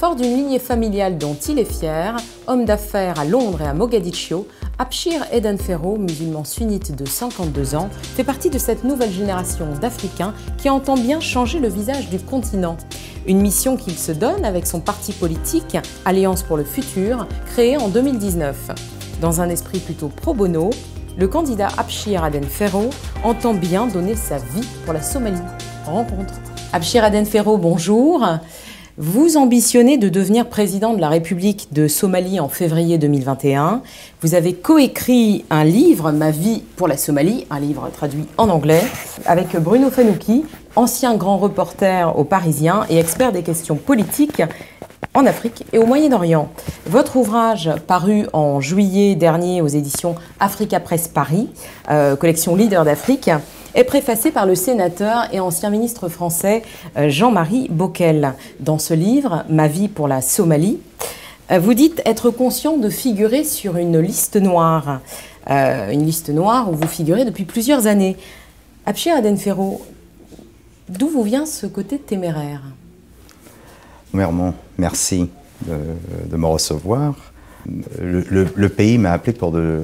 Fort d'une lignée familiale dont il est fier, homme d'affaires à Londres et à Mogadiscio, Abshir Eden Ferro, musulman sunnite de 52 ans, fait partie de cette nouvelle génération d'Africains qui entend bien changer le visage du continent. Une mission qu'il se donne avec son parti politique, Alliance pour le futur, créé en 2019. Dans un esprit plutôt pro bono, le candidat Abshir Eden Ferro entend bien donner sa vie pour la Somalie. Rencontre. Abshir Eden Ferro, bonjour. Vous ambitionnez de devenir président de la République de Somalie en février 2021. Vous avez coécrit un livre, Ma vie pour la Somalie, un livre traduit en anglais, avec Bruno Fanouki, ancien grand reporter au Parisien et expert des questions politiques en Afrique et au Moyen-Orient. Votre ouvrage, paru en juillet dernier aux éditions Africa Press Paris, collection Leader d'Afrique, est préfacé par le sénateur et ancien ministre français Jean-Marie Bockel. Dans ce livre, Ma vie pour la Somalie, vous dites être conscient de figurer sur une liste noire où vous figurez depuis plusieurs années. Abshir Eden Ferro, d'où vous vient ce côté téméraire? Premièrement, merci de me recevoir. Le pays m'a appelé pour de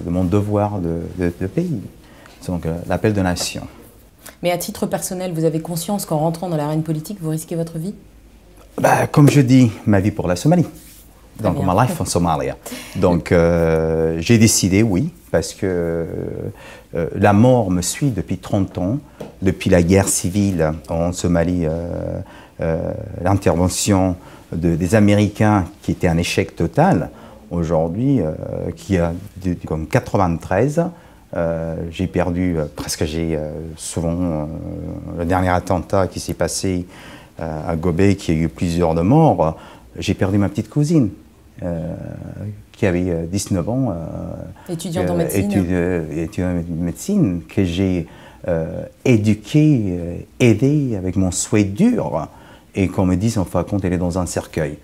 mon devoir de pays. C'est donc l'appel de nation. Mais à titre personnel, vous avez conscience qu'en rentrant dans l'arène politique, vous risquez votre vie? Comme je dis, ma vie pour la Somalie. Donc, my life in Somalia. Donc, j'ai décidé, oui, parce que la mort me suit depuis 30 ans, depuis la guerre civile en Somalie, l'intervention des Américains qui était un échec total. Aujourd'hui, qui a comme 93, j'ai perdu souvent le dernier attentat qui s'est passé à Gobé, qui a eu plusieurs de morts. J'ai perdu ma petite cousine qui avait 19 ans, étudiante en médecine. Étudiante en médecine, que j'ai éduquée, aidée avec mon souhait dur, et qu'on me dise en fin de compte elle est dans un cercueil.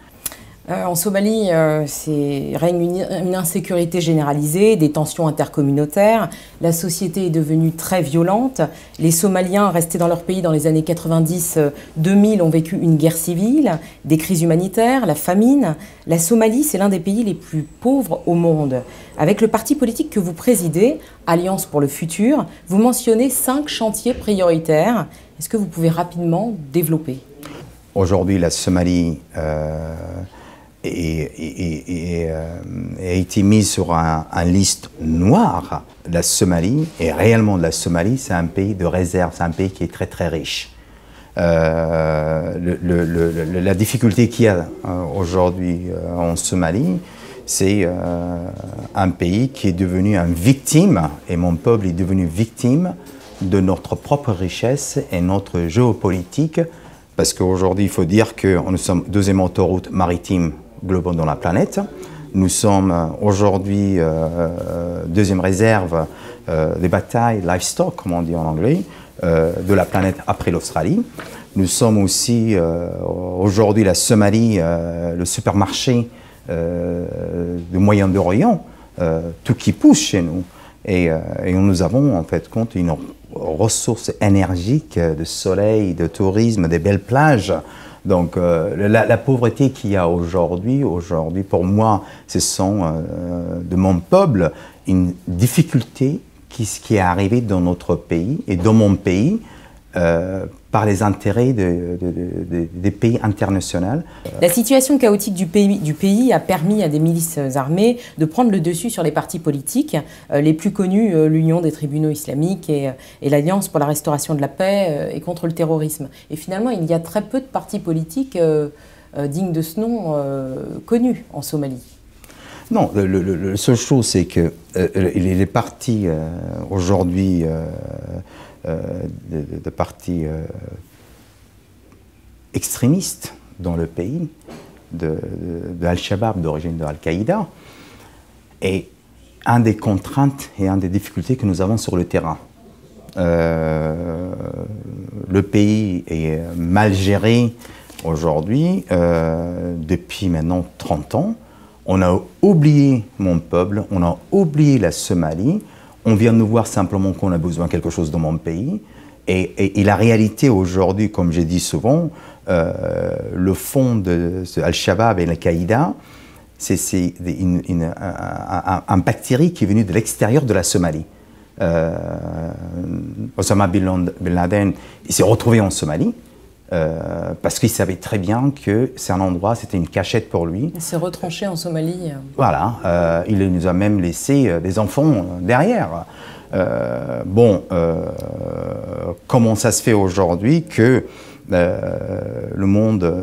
En Somalie, règne une insécurité généralisée, des tensions intercommunautaires. La société est devenue très violente. Les Somaliens restés dans leur pays dans les années 90-2000 ont vécu une guerre civile, des crises humanitaires, la famine. La Somalie, c'est l'un des pays les plus pauvres au monde. Avec le parti politique que vous présidez, Alliance pour le futur, vous mentionnez 5 chantiers prioritaires. Est-ce que vous pouvez rapidement développer? Aujourd'hui, la Somalie a été mise sur un liste noire. La Somalie, et réellement la Somalie, c'est un pays de réserve, c'est un pays qui est très très riche. La difficulté qu'il y a aujourd'hui en Somalie, c'est un pays qui est devenu une victime, et mon peuple est devenu victime de notre propre richesse et notre géopolitique, parce qu'aujourd'hui, il faut dire que nous sommes deuxième autoroute maritime globale dans la planète. Nous sommes aujourd'hui deuxième réserve des batailles livestock, comme on dit en anglais, de la planète après l'Australie. Nous sommes aussi aujourd'hui la Somalie, le supermarché du Moyen-Orient, tout qui pousse chez nous. Et nous avons en fait compte une ressources énergiques de soleil, de tourisme, des belles plages. Donc la pauvreté qu'il y a aujourd'hui pour moi, ce sont de mon peuple une difficulté qui est arrivée dans notre pays et dans mon pays par les intérêts des pays internationaux. La situation chaotique du pays a permis à des milices armées de prendre le dessus sur les partis politiques, les plus connus, l'Union des tribunaux islamiques et l'Alliance pour la restauration de la paix et contre le terrorisme. Et finalement, il y a très peu de partis politiques dignes de ce nom connus en Somalie. Non, la seule chose, c'est que les partis aujourd'hui, de partis extrémistes dans le pays, de Al-Shabaab, d'origine de Al-Qaïda, est un des contraintes et une des difficultés que nous avons sur le terrain. Le pays est mal géré aujourd'hui depuis maintenant 30 ans. On a oublié mon peuple, on a oublié la Somalie. On vient nous voir simplement qu'on a besoin de quelque chose dans mon pays. Et la réalité aujourd'hui, comme j'ai dit souvent, le fond de Al-Shabaab et Al-Qaïda, c'est un bactérie qui est venu de l'extérieur de la Somalie. Osama Bin Laden, il s'est retrouvé en Somalie parce qu'il savait très bien que c'est un endroit, c'était une cachette pour lui. Il s'est retranché en Somalie. Voilà, il nous a même laissé des enfants derrière. Comment ça se fait aujourd'hui que le monde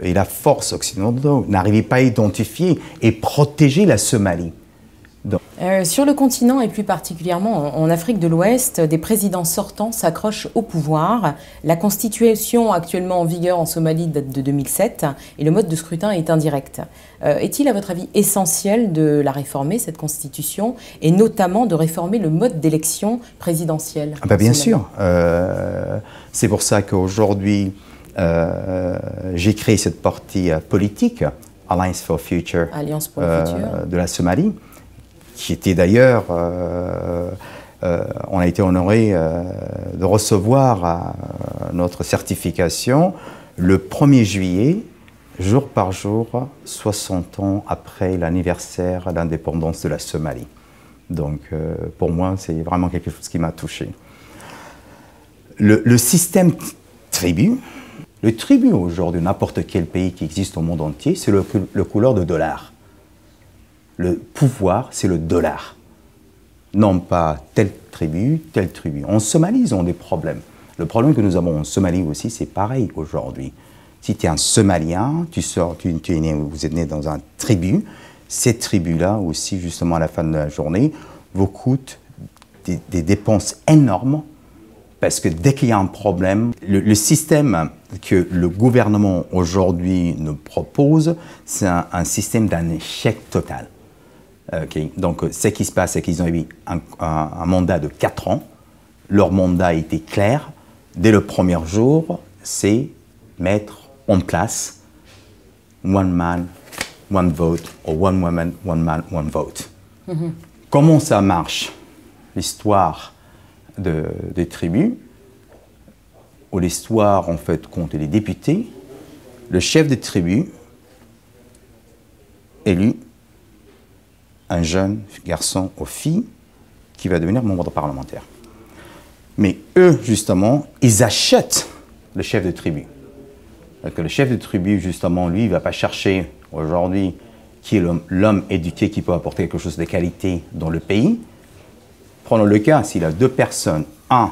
et la force occidentale n'arrivaient pas à identifier et protéger la Somalie? Sur le continent et plus particulièrement en Afrique de l'Ouest, des présidents sortants s'accrochent au pouvoir. La constitution actuellement en vigueur en Somalie date de 2007 et le mode de scrutin est indirect. Est-il à votre avis essentiel de la réformer, cette constitution, et notamment de réformer le mode d'élection présidentielle? Bien sûr. C'est pour ça qu'aujourd'hui, j'ai créé cette partie politique, Alliance for Future, Alliance pour le futur, de la Somalie, qui était d'ailleurs, on a été honoré de recevoir notre certification le 1er juillet, jour par jour, 60 ans après l'anniversaire d'indépendance de la Somalie. Donc pour moi, c'est vraiment quelque chose qui m'a touché. Le système tribu, le tribu aujourd'hui, n'importe quel pays qui existe au monde entier, c'est le couleur de dollar. Le pouvoir, c'est le dollar. Non pas telle tribu, telle tribu. En Somalie, ils ont des problèmes. Le problème que nous avons en Somalie aussi, c'est pareil aujourd'hui. Si tu es un Somalien, vous êtes né dans une tribu, cette tribu-là aussi, justement, à la fin de la journée, vous coûte des dépenses énormes parce que dès qu'il y a un problème, le système que le gouvernement aujourd'hui nous propose, c'est un système d'un échec total. Okay. Donc, ce qui se passe, c'est qu'ils ont eu un mandat de 4 ans. Leur mandat était clair. Dès le premier jour, c'est mettre en place one man, one vote, ou one woman, one man, one vote. Mm-hmm. Comment ça marche? L'histoire des tribus, où l'histoire, en fait, compte les députés, le chef de tribu élu un jeune garçon ou fille qui va devenir membre parlementaire. Mais eux, justement, ils achètent le chef de tribu. Donc, le chef de tribu, justement, lui, il ne va pas chercher aujourd'hui qui est l'homme éduqué qui peut apporter quelque chose de qualité dans le pays. Prenons le cas, s'il a 2 personnes, un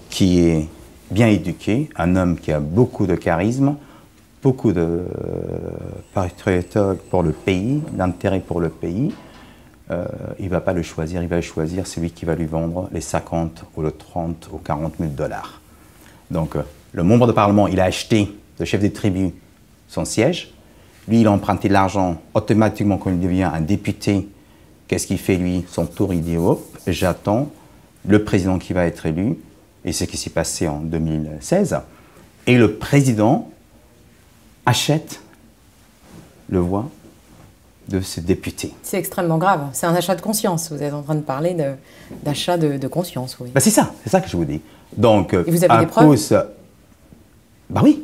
qui est bien éduqué, un homme qui a beaucoup de charisme, beaucoup de patriotisme pour le pays, d'intérêt pour le pays, il ne va pas le choisir, il va choisir celui qui va lui vendre les 50 ou les 30 ou 40 000 dollars. Donc, le membre de parlement, il a acheté, le chef des tribus, son siège. Lui, il a emprunté de l'argent. Automatiquement, quand il devient un député, qu'est-ce qu'il fait, lui? Son tour, il dit, hop, j'attends le président qui va être élu. Et c'est ce qui s'est passé en 2016. Et le président achète le voix de ce député. C'est extrêmement grave. C'est un achat de conscience. Vous êtes en train de parler d'achat de conscience, oui. C'est ça que je vous dis. Donc, et vous avez des preuves? Oui.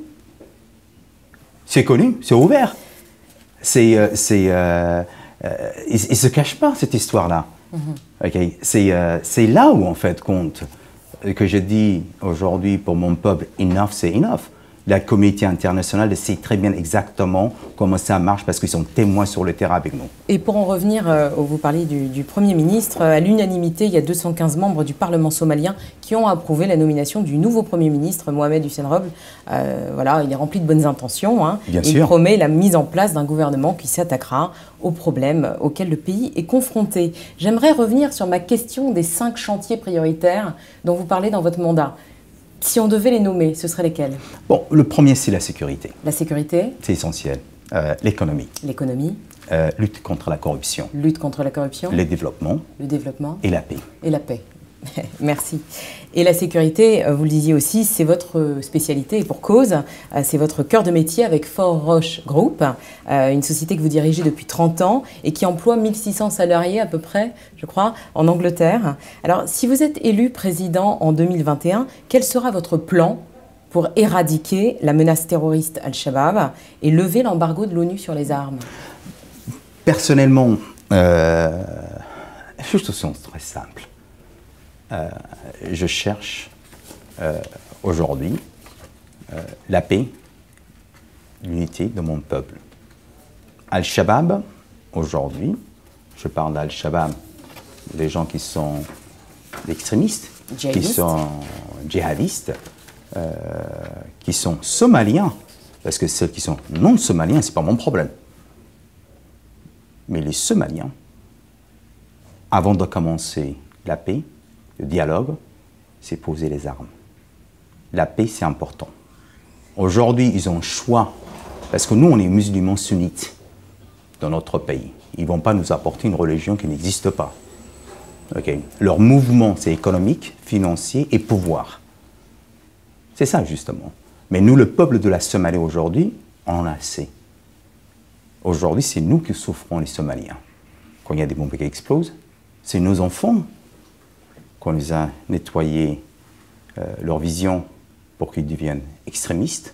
C'est connu, c'est ouvert. Il ne se cache pas, cette histoire-là. Mm-hmm. Okay. C'est là où, en fait, compte que je dis aujourd'hui pour mon peuple, enough, c'est enough. La communauté internationale sait très bien exactement comment ça marche parce qu'ils sont témoins sur le terrain avec nous. Et pour en revenir, vous parlez du Premier ministre, à l'unanimité, il y a 215 membres du Parlement somalien qui ont approuvé la nomination du nouveau Premier ministre, Mohamed Hussein Roble. Voilà, il est rempli de bonnes intentions. Hein, bien sûr. Il promet la mise en place d'un gouvernement qui s'attaquera aux problèmes auxquels le pays est confronté. J'aimerais revenir sur ma question des 5 chantiers prioritaires dont vous parlez dans votre mandat. Si on devait les nommer, ce seraient lesquels? Bon, le premier, c'est la sécurité. La sécurité? C'est essentiel. L'économie. L'économie. Lutte contre la corruption. Lutte contre la corruption. Le développement. Le développement. Et la paix. Et la paix. Merci. Et la sécurité, vous le disiez aussi, c'est votre spécialité et pour cause, c'est votre cœur de métier avec Fort Roche Group, une société que vous dirigez depuis 30 ans et qui emploie 1600 salariés à peu près, je crois, en Angleterre. Alors, si vous êtes élu président en 2021, quel sera votre plan pour éradiquer la menace terroriste Al-Shabaab et lever l'embargo de l'ONU sur les armes? Personnellement, juste au sens très simple. Je cherche aujourd'hui la paix, l'unité de mon peuple. Al-Shabaab, aujourd'hui, je parle d'Al-Shabaab, des gens qui sont extrémistes, qui sont djihadistes, qui sont somaliens, parce que ceux qui sont non somaliens, c'est pas mon problème. Mais les Somaliens, avant de commencer la paix, le dialogue, c'est poser les armes. La paix, c'est important. Aujourd'hui, ils ont le choix, parce que nous, on est musulmans sunnites dans notre pays. Ils ne vont pas nous apporter une religion qui n'existe pas. Okay. Leur mouvement, c'est économique, financier et pouvoir. C'est ça, justement. Mais nous, le peuple de la Somalie aujourd'hui, on en a assez. Aujourd'hui, c'est nous qui souffrons, les Somaliens. Quand il y a des bombes qui explosent, c'est nos enfants qu'on les a nettoyé leur vision pour qu'ils deviennent extrémistes.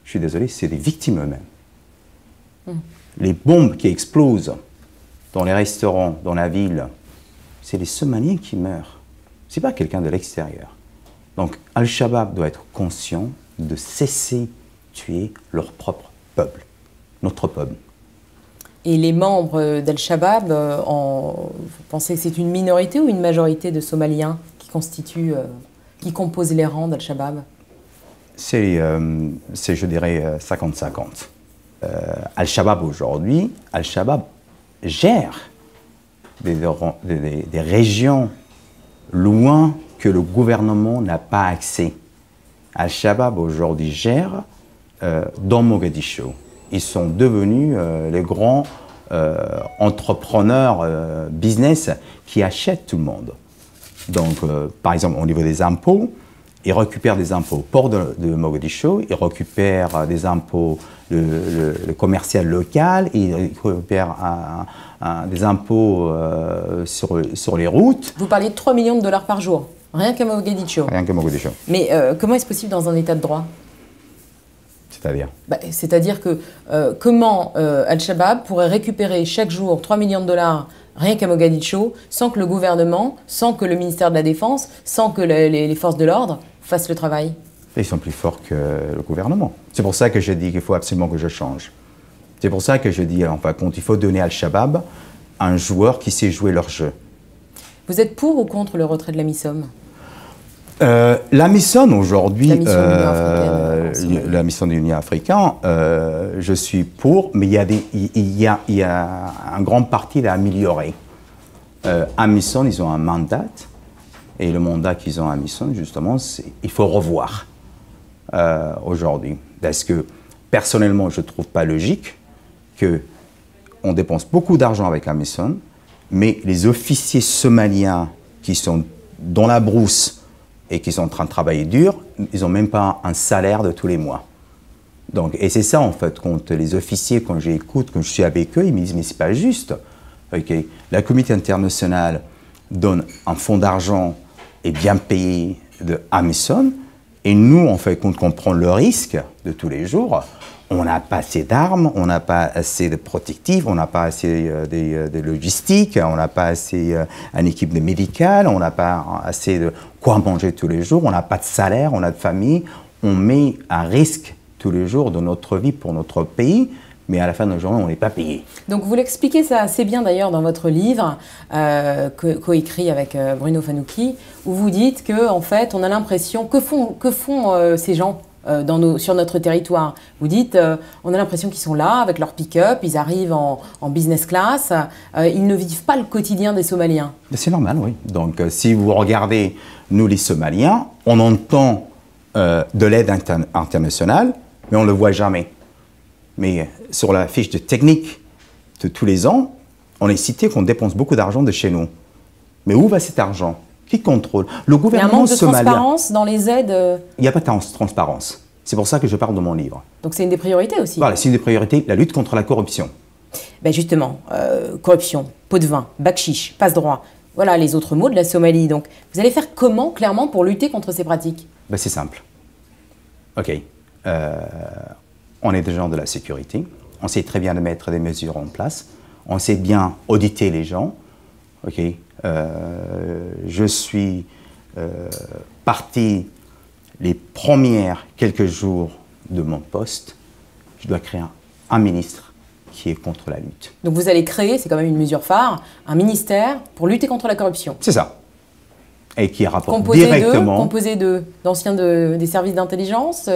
Je suis désolé, c'est des victimes eux-mêmes. Les bombes qui explosent dans les restaurants, dans la ville, c'est les Somaliens qui meurent. Ce n'est pas quelqu'un de l'extérieur. Donc Al-Shabaab doit être conscient de cesser de tuer leur propre peuple, notre peuple. Et les membres d'Al-Shabaab, vous pensez que c'est une minorité ou une majorité de Somaliens qui composent les rangs d'Al-Shabaab? C'est, je dirais, 50-50. Al-Shabaab aujourd'hui, Al-Shabaab gère des régions loin que le gouvernement n'a pas accès. Al-Shabaab aujourd'hui gère dans Mogadiscio. Ils sont devenus les grands entrepreneurs business qui achètent tout le monde. Donc, par exemple, au niveau des impôts, ils récupèrent des impôts au port de Mogadiscio, ils récupèrent des impôts le commercial local, ils récupèrent des impôts sur les routes. Vous parliez de 3 millions de dollars par jour, rien qu'à Mogadiscio. Rien qu'à Mogadiscio. Mais comment est-ce possible dans un état de droit? C'est-à-dire c'est-à-dire que comment Al-Shabaab pourrait récupérer chaque jour 3 millions de dollars rien qu'à Mogadiscio sans que le gouvernement, sans que le ministère de la Défense, sans que les forces de l'ordre fassent le travail? Ils sont plus forts que le gouvernement. C'est pour ça que je dis qu'il faut absolument que je change. C'est pour ça que je dis, en fin de compte, il faut donner à Al-Shabaab un joueur qui sait jouer leur jeu. Vous êtes pour ou contre le retrait de la MISOM? La MISOM aujourd'hui, la mission de l'Union africaine, je suis pour, mais il y a un grand parti à améliorer. À MISOM, ils ont un mandat, et le mandat qu'ils ont à MISOM, justement, il faut revoir aujourd'hui. Parce que, personnellement, je ne trouve pas logique qu'on dépense beaucoup d'argent avec la MISOM, mais les officiers somaliens qui sont dans la brousse et qui sont en train de travailler dur, ils n'ont même pas un salaire de tous les mois. Donc, et c'est ça, en fait, quand les officiers, quand j'écoute, quand je suis avec eux, ils me disent « mais c'est pas juste okay. ». La communauté internationale donne un fonds d'argent et bien payé à MISOM, et nous, en fait, quand on prend le risque de tous les jours, on n'a pas assez d'armes, on n'a pas assez de protectifs, on n'a pas assez de logistique, on n'a pas assez une équipe médicale, on n'a pas assez de quoi manger tous les jours, on n'a pas de salaire, on a de famille, on met à risque tous les jours de notre vie pour notre pays, mais à la fin de la journée, on n'est pas payé. Donc vous l'expliquez ça assez bien d'ailleurs dans votre livre, coécrit avec Bruno Fanouki, où vous dites que en fait, on a l'impression, que font ces gens sur notre territoire? Vous dites, on a l'impression qu'ils sont là avec leur pick-up, ils arrivent en business class, ils ne vivent pas le quotidien des Somaliens. C'est normal, oui. Donc si vous regardez, nous les Somaliens, on entend de l'aide internationale, mais on ne le voit jamais. Mais sur la fiche de technique de tous les ans, on est cité qu'on dépense beaucoup d'argent de chez nous. Mais où va cet argent? Qui contrôle? Le Il y a un gouvernement manque de somalien. transparence dans les aides. Il n'y a pas de transparence. C'est pour ça que je parle de mon livre. Donc c'est une des priorités aussi. Voilà, c'est une des priorités, la lutte contre la corruption. Ben justement, corruption, pot de vin, bakshish, passe-droit. Voilà les autres mots de la Somalie. Donc vous allez faire comment clairement pour lutter contre ces pratiques? Ben, c'est simple. OK. On est des gens de la sécurité. On sait très bien de mettre des mesures en place. On sait bien auditer les gens. OK. Je suis parti les premières quelques jours de mon poste. Je dois créer un ministre qui est contre la lutte. Donc vous allez créer, c'est quand même une mesure phare, un ministère pour lutter contre la corruption. C'est ça. Et qui rapporte Composé directement... composé d'anciens des services d'intelligence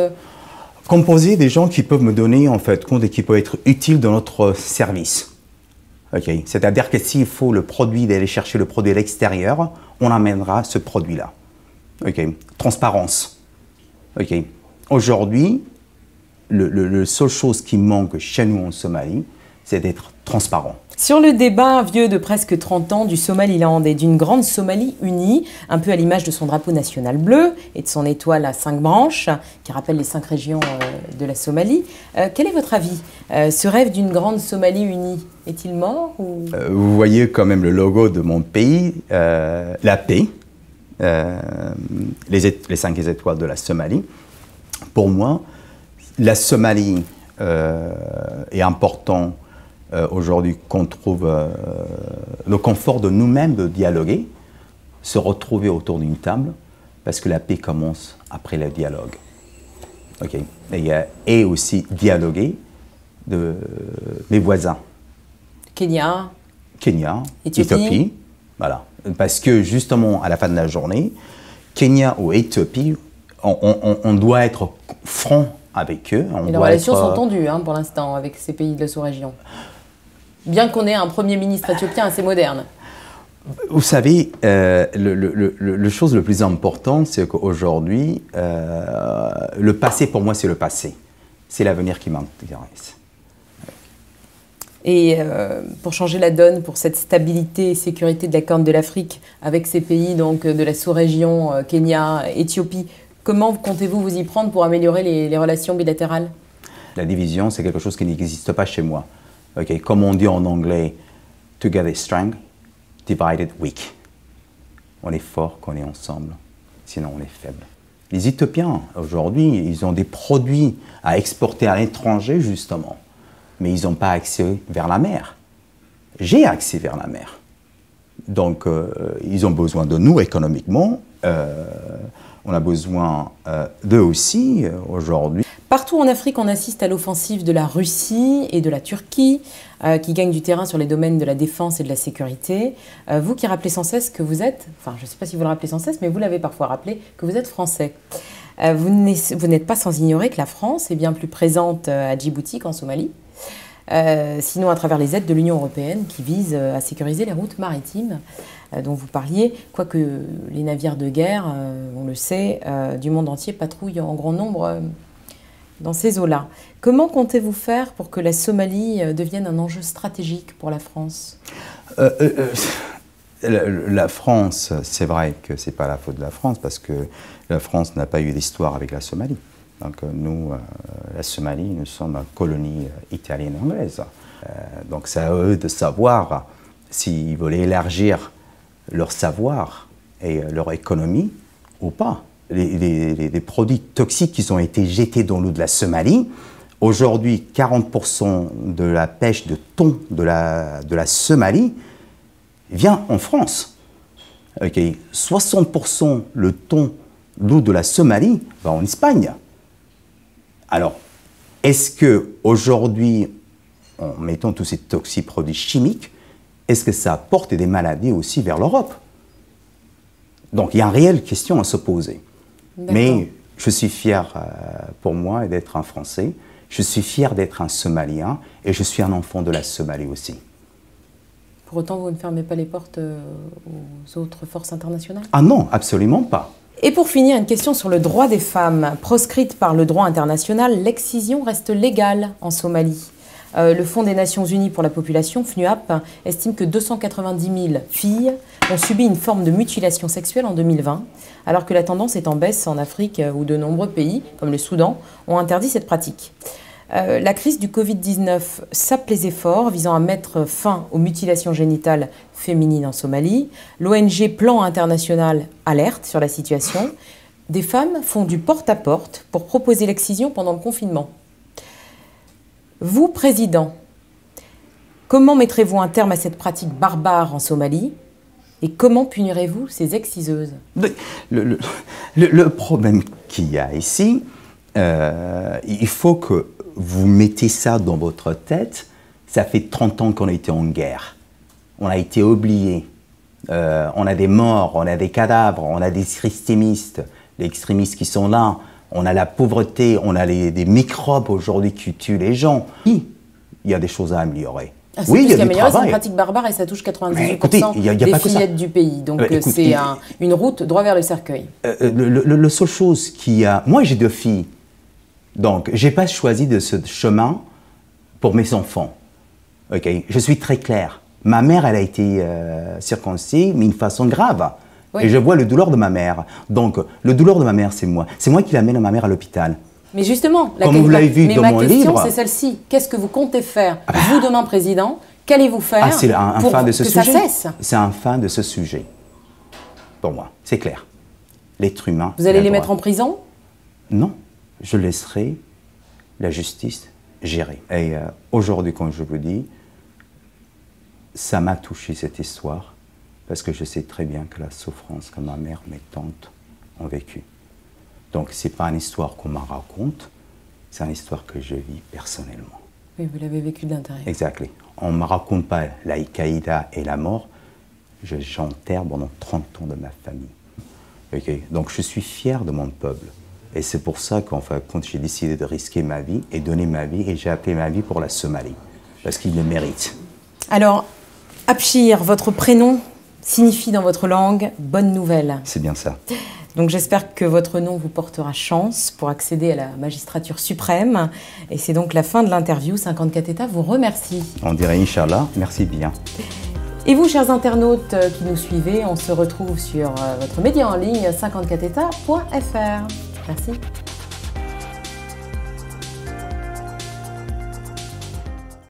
Composé des gens qui peuvent me donner en fait compte et qui peuvent être utiles dans notre service. Okay. C'est-à-dire que s'il faut le produit, d'aller chercher le produit à l'extérieur, on amènera ce produit-là. Okay. Transparence. Okay. Aujourd'hui, la seule chose qui manque chez nous en Somalie, c'est d'être transparent. Sur le débat vieux de presque 30 ans du Somaliland et d'une grande Somalie unie, un peu à l'image de son drapeau national bleu et de son étoile à 5 branches, qui rappelle les 5 régions de la Somalie, quel est votre avis? Ce rêve d'une grande Somalie unie, est-il mort ou... Vous voyez quand même le logo de mon pays, la paix, les 5 étoiles de la Somalie. Pour moi, la Somalie est importante aujourd'hui qu'on trouve le confort de nous-mêmes de dialoguer, se retrouver autour d'une table, parce que la paix commence après le dialogue. Okay. Et aussi dialoguer des voisins. Kenya, Éthiopie. Voilà. Parce que justement, à la fin de la journée, Kenya ou Éthiopie, on doit être franc avec eux. Et les relations sont tendues pour l'instant avec ces pays de la sous-région. Bien qu'on ait un Premier ministre éthiopien assez moderne. Vous savez, le chose le plus important, c'est qu'aujourd'hui, le passé, pour moi, c'est le passé. C'est l'avenir qui m'intéresse. Et pour changer la donne, pour cette stabilité et sécurité de la Corne de l'Afrique, avec ces pays donc, de la sous-région, Kenya, Éthiopie, comment comptez-vous vous y prendre pour améliorer les relations bilatérales? La division, c'est quelque chose qui n'existe pas chez moi. Okay. Comme on dit en anglais, together strong, divided weak. On est fort quand on est ensemble, sinon on est faible. Les Éthiopiens, aujourd'hui, ils ont des produits à exporter à l'étranger, justement, mais ils n'ont pas accès vers la mer. J'ai accès vers la mer. Donc, ils ont besoin de nous économiquement. On a besoin d'eux aussi, aujourd'hui. Partout en Afrique, on assiste à l'offensive de la Russie et de la Turquie, qui gagnent du terrain sur les domaines de la défense et de la sécurité. Vous qui rappelez sans cesse que vous êtes, enfin je ne sais pas si vous le rappelez sans cesse, mais vous l'avez parfois rappelé, que vous êtes français. Vous n'êtes pas sans ignorer que la France est bien plus présente à Djibouti qu'en Somalie, sinon à travers les aides de l'Union européenne qui visent à sécuriser les routes maritimes dont vous parliez, quoique les navires de guerre, on le sait, du monde entier patrouillent en grand nombre dans ces eaux-là. Comment comptez-vous faire pour que la Somalie devienne un enjeu stratégique pour la France? La France, c'est vrai que ce n'est pas la faute de la France, parce que la France n'a pas eu d'histoire avec la Somalie. Donc nous, la Somalie, nous sommes une colonie italienne-anglaise. Donc c'est à eux de savoir s'ils veulent élargir leur savoir et leur économie ou pas. Les produits toxiques qui ont été jetés dans l'eau de la Somalie, aujourd'hui 40% de la pêche de thon de la Somalie vient en France. Okay. 60% le thon d'eau de la Somalie va en Espagne. Alors, est-ce qu'aujourd'hui, en mettant tous ces toxiques produits chimiques, est-ce que ça apporte des maladies aussi vers l'Europe? Donc, il y a une réelle question à se poser. Mais je suis fier pour moi d'être un Français, je suis fier d'être un Somalien et je suis un enfant de la Somalie aussi. Pour autant, vous ne fermez pas les portes aux autres forces internationales? Ah non, absolument pas. Et pour finir, une question sur le droit des femmes. Proscrite par le droit international, l'excision reste légale en Somalie. Le Fonds des Nations Unies pour la population, FNUAP, estime que 290 000 filles ont subi une forme de mutilation sexuelle en 2020, alors que la tendance est en baisse en Afrique où de nombreux pays, comme le Soudan, ont interdit cette pratique. La crise du Covid-19 sape les efforts visant à mettre fin aux mutilations génitales féminines en Somalie. L'ONG Plan International alerte sur la situation. Des femmes font du porte-à-porte pour proposer l'excision pendant le confinement. Vous, président, comment mettrez-vous un terme à cette pratique barbare en Somalie et comment punirez-vous ces exciseuses? Le problème qu'il y a ici, il faut que vous mettez ça dans votre tête. Ça fait 30 ans qu'on a été en guerre. On a été oubliés. On a des morts, on a des cadavres, on a des extrémistes. Les extrémistes qui sont là. On a la pauvreté, on a des microbes aujourd'hui qui tuent les gens. Oui, il y a des choses à améliorer. Ah, oui, il y a du travail. C'est une pratique barbare et ça touche 98% des fillettes du pays. Donc c'est une route droit vers le cercueil. La seule chose qui a... Moi, j'ai 2 filles. Donc, je n'ai pas choisi de ce chemin pour mes enfants. Okay? Je suis très clair. Ma mère, elle a été circoncisée, mais d'une façon grave. Oui. Et je vois le douleur de ma mère. Donc, le douleur de ma mère, c'est moi. C'est moi qui l'amène ma mère à l'hôpital. Mais justement, comme vous l'avez vu dans mon livre... ma question, c'est celle-ci. Qu'est-ce que vous comptez faire, vous, demain, président? Qu'allez-vous faire pour que ça cesse? C'est un fin de ce sujet. Pour moi, c'est clair. L'être humain... Vous allez les mettre en prison? Non. Je laisserai la justice gérer. Et aujourd'hui, comme je vous dis, ça m'a touché cette histoire, parce que je sais très bien que la souffrance que ma mère, mes tantes ont vécue. Donc, ce n'est pas une histoire qu'on me raconte, c'est une histoire que je vis personnellement. Oui, vous l'avez vécu de l'intérieur. Exactement. On ne me raconte pas l'Al-Qaïda et la mort, j'enterre pendant 30 ans de ma famille. Okay. Donc, je suis fier de mon peuple. Et c'est pour ça qu'enfin, quand j'ai décidé de risquer ma vie et donner ma vie, et j'ai appelé ma vie pour la Somalie, parce qu'il le mérite. Alors, Abshir, votre prénom signifie dans votre langue « bonne nouvelle ». C'est bien ça. Donc j'espère que votre nom vous portera chance pour accéder à la magistrature suprême. Et c'est donc la fin de l'interview. 54 États vous remercie. On dirait Inch'Allah, merci bien. Et vous, chers internautes qui nous suivez, on se retrouve sur votre média en ligne 54états.fr. Merci.